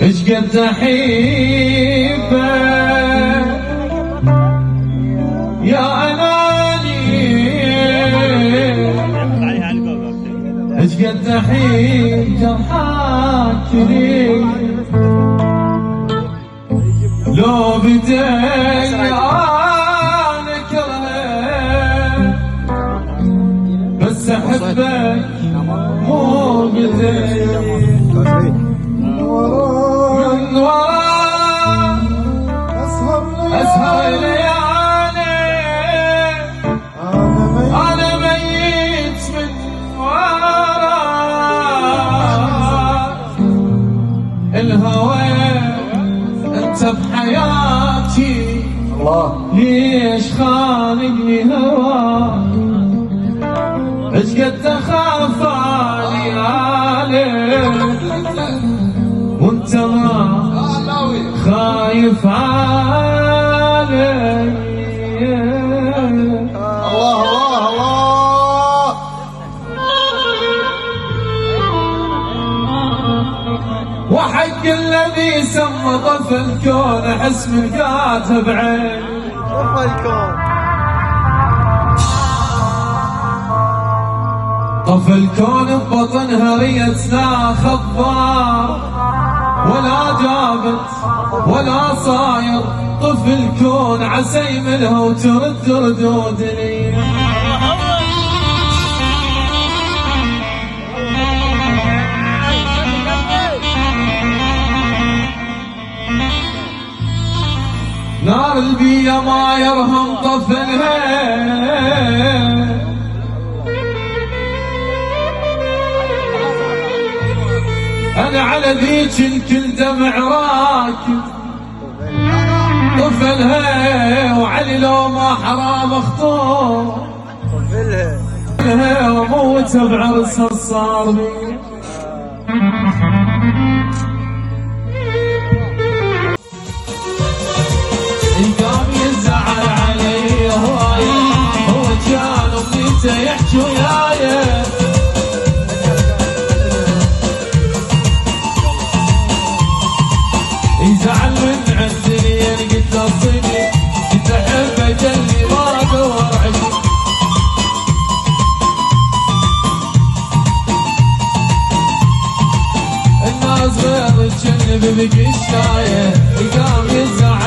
ايش قد احبك يا اناني، ايش قد احب جرحك لي، لو بدي انا كرهك بس احبك مو بدي. من وراء أسهر ليالي أنا ميت من وراء الهوى، أنت بحياتي ليش خانقني هواك، ايش قد أخاف عليك وانت ما خايف علي. الله الله الله. وحق الذي سمى طف الكون احس من كاتب عين، طف الكون طف الكون ببطنها ريتنا خبار، ولا جابت ولا صاير طف الكون عسى يملها وترد ردود لي. نار البيا ما يرهم طفلها، أنا على ذيك الكل دمع راكب طفلها، وعلي لو ما حرام اخطوه طفلها وموتها بعرسها صار بي. قام يزعل علي هواي، هو كان امنيته يحكي وياي، يزعل من عندي قلت اصيبي كنت احبه جلي ما ادور عشق، الناس غير تجنب بقشايه، قام يزعل